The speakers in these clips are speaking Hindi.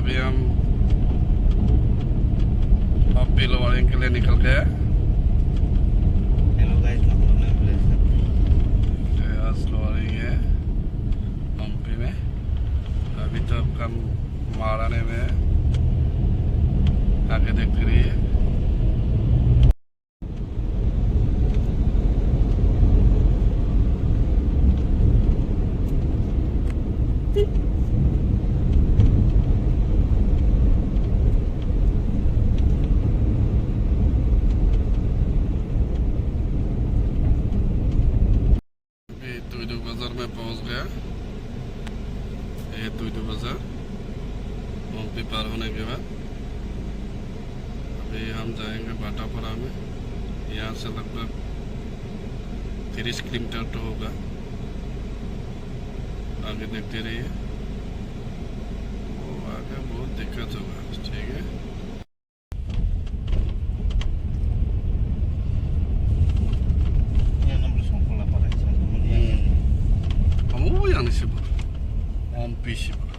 अभी हम हॉपी लोअरिंग के लिए निकल गए। हेलो गाइस, लोअरिंग है हम्पी में। अभी तो कम माराने में है, आगे देखते रहिए। तुइदू बाजार में पहुंच गया। ये तुइदू बाजार हम्पी पार होने के बाद अभी हम जाएंगे भाटापारा में। यहाँ से लगभग 30 किलोमीटर तो होगा। आगे देखते रहिए, वो आगे बहुत दिक्कत होगा। ठीक है, kamu yang disebut Hम्पी sebut.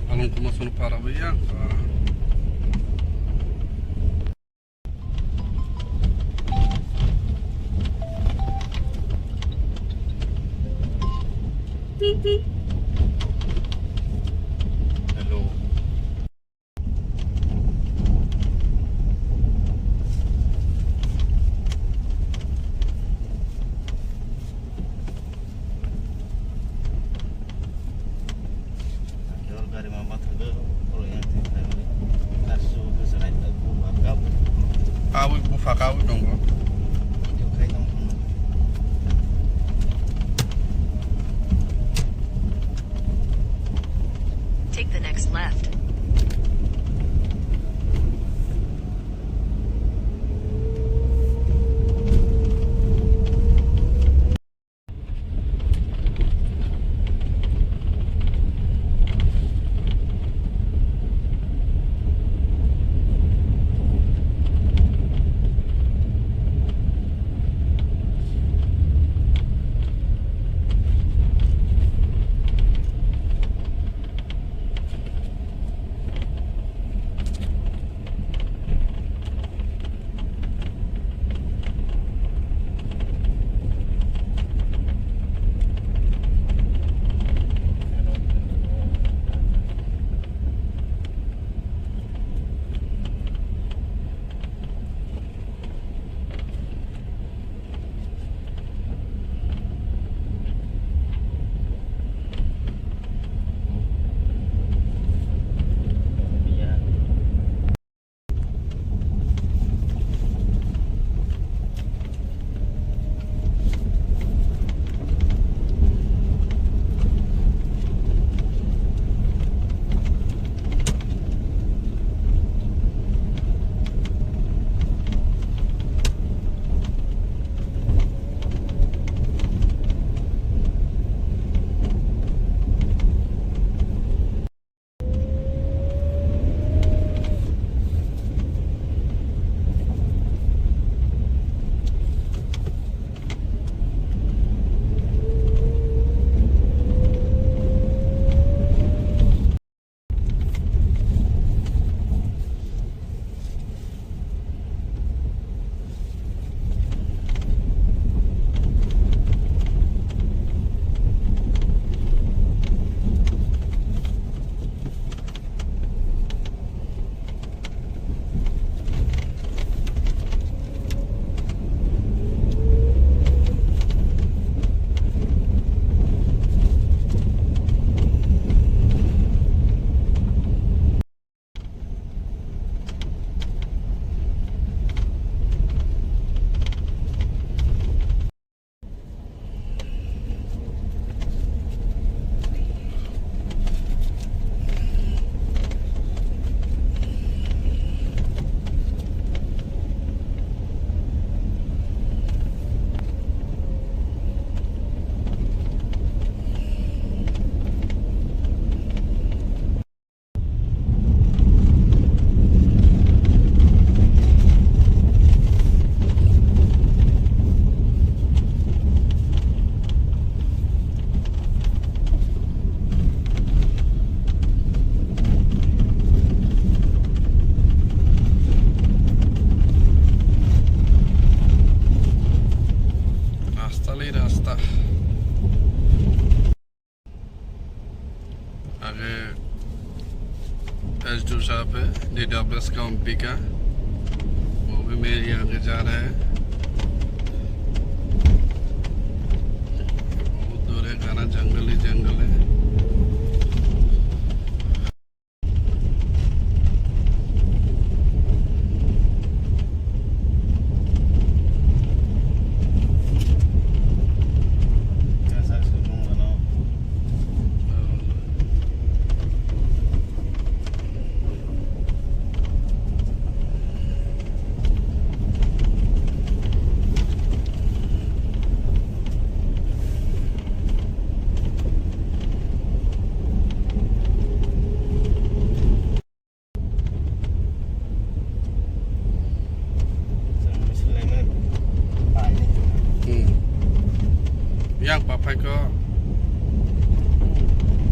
Kalau kamu suruh para bayang, hello गाड़ी में मत दो और yang kasu kesenai aku bakal kau bufa kau dong. video kai dong. Take the next left. आगे एच2 शॉप है DWS कंपनी का, वो भी मेरे आगे जा रहा है। बहुत दूर है, घना जंगल ही जंगल है। कैसा रूम बनाओ। Yang papai ko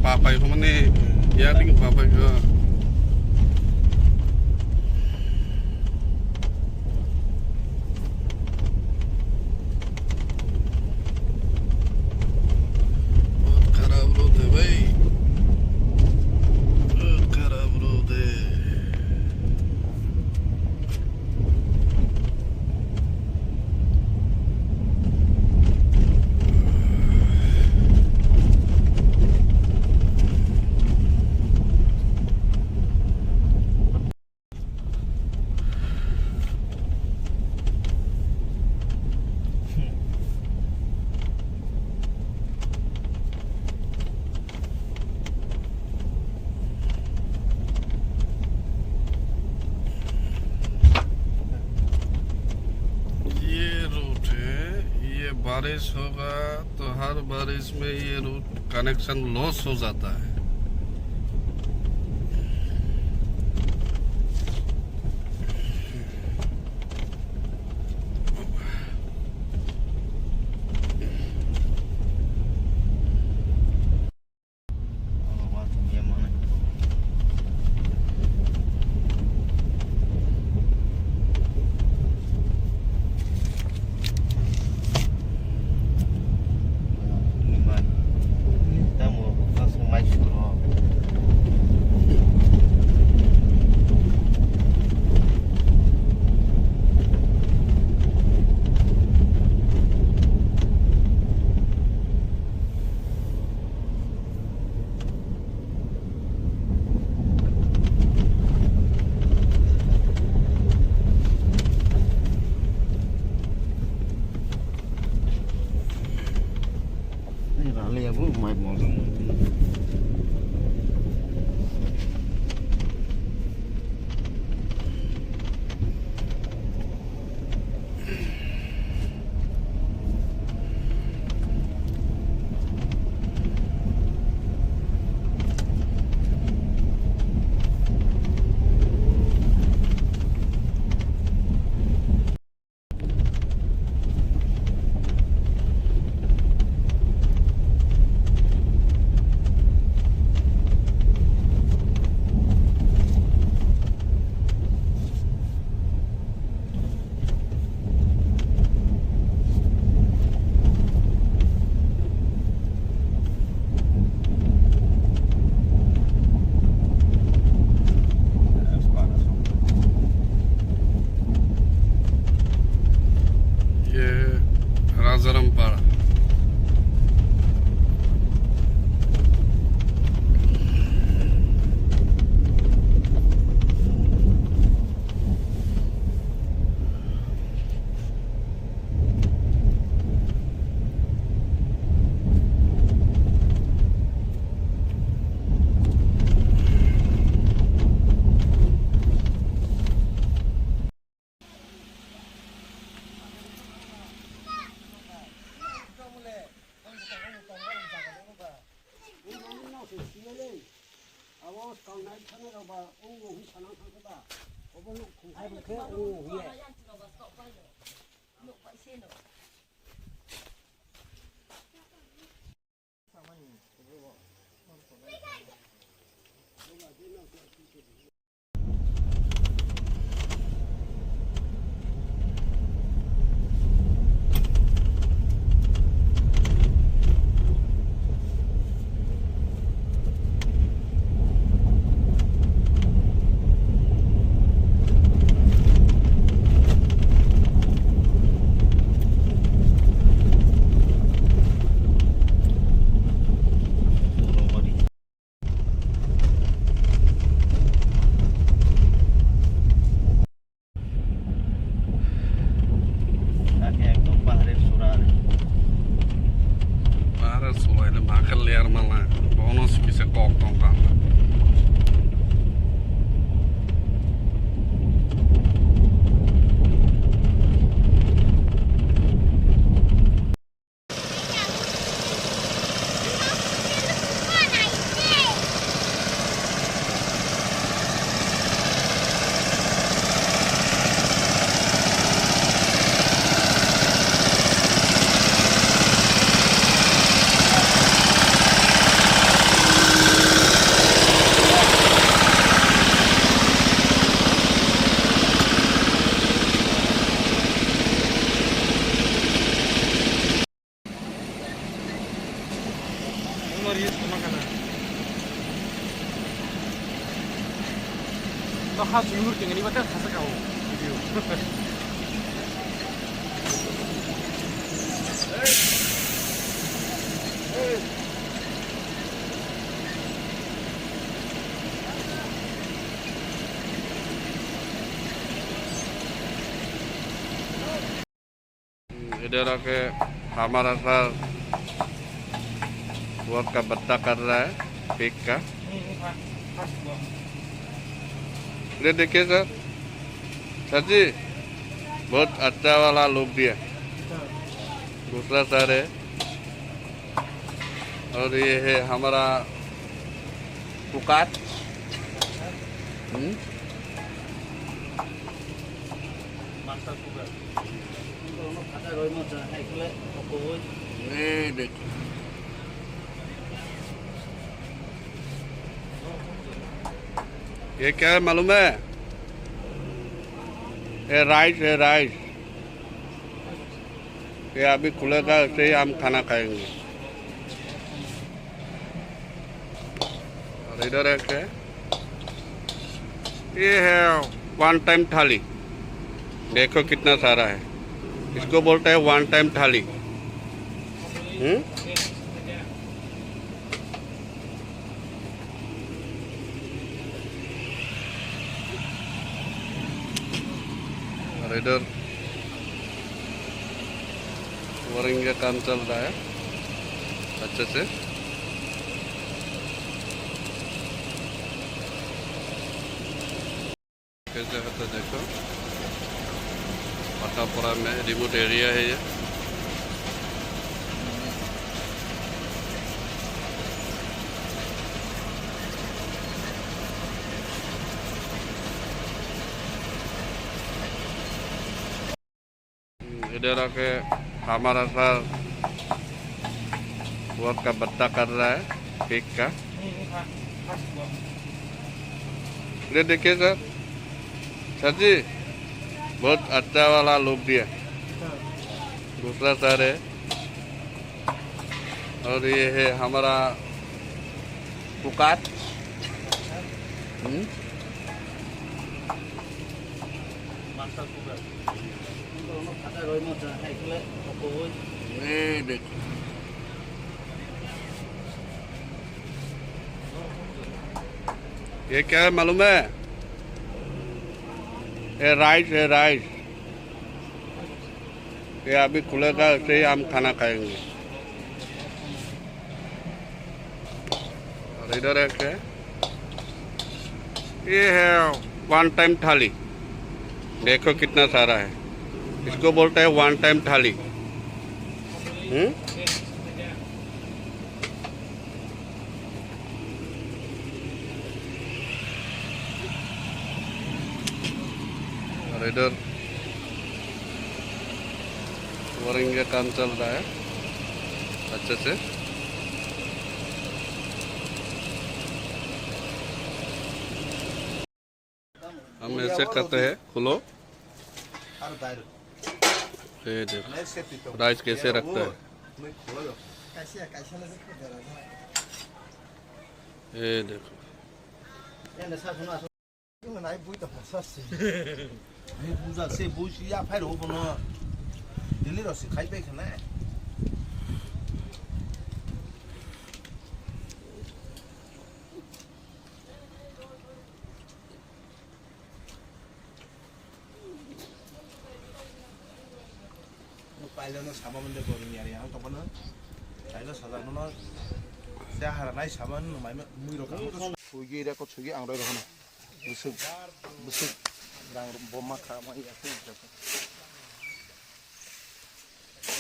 papai ko mane yang ding papai ko बहुत खराब रोड है भाई, बहुत खराब रोड है। बारिश होगा तो हर बारिश में ये रूट कनेक्शन लॉस हो जाता है। राजारामपाड़ा 너 하수 이물 땡이 이거 딱 가서 가고. इधर आके हमारा सर वर्क का बत्ता कर रहा है पीक का। ये देखिए सर जी बहुत अच्छा वाला लुक दिया। दूसरा सर है और ये है हमारा पुकार। ये देखो ये क्या है मालूम है? ये राइस है राइस। ये अभी खुलेगा ऐसे ही हम खाना खाएंगे। और इधर है क्या? ये है वन टाइम थाली। देखो कितना सारा है। इसको बोलते हैं वन टाइम थाली। और इधर वायरिंग का काम चल रहा है अच्छे से। कैसे है तो देखो पटापुरा में रिमोट एरिया है ये। इधर आके हमारा सर वर्क का बत्ता कर रहा है पीक का। ये देखिए सर जी बहुत अच्छा वाला लुक दिया। दूसरा सर है और ये है हमारा पुकार। ये देखो ये क्या है मालूम है? ये राइस है राइस। ये अभी खुलेगा ऐसे ही हम खाना खाएंगे। और इधर है क्या? ये है वन टाइम थाली। देखो कितना सारा है। इसको बोलते हैं वन टाइम थाली। और इधर वायरिंग का काम चल रहा है अच्छे से। हम ऐसे करते हैं खुलो। ये देखो राइस कैसे रखता है। ये देखो 빨려는 사범인데 버리니 아니 한 번은 자기가 사장은 새 하나에 사범은 많이 무이로 가고 저기 이래고 저기 안 그래도 하나 무슨 랑 bomba खामा या फिर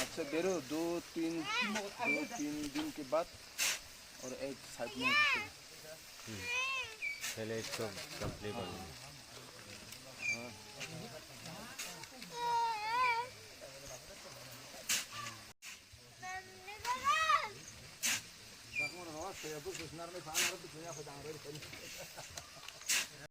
अच्छा देरो दो तीन दिन के बाद और एक साइड में पहले इसको कंप्लीट कर लेंगे। Saya bukan sebenarnya faham harus punya pedang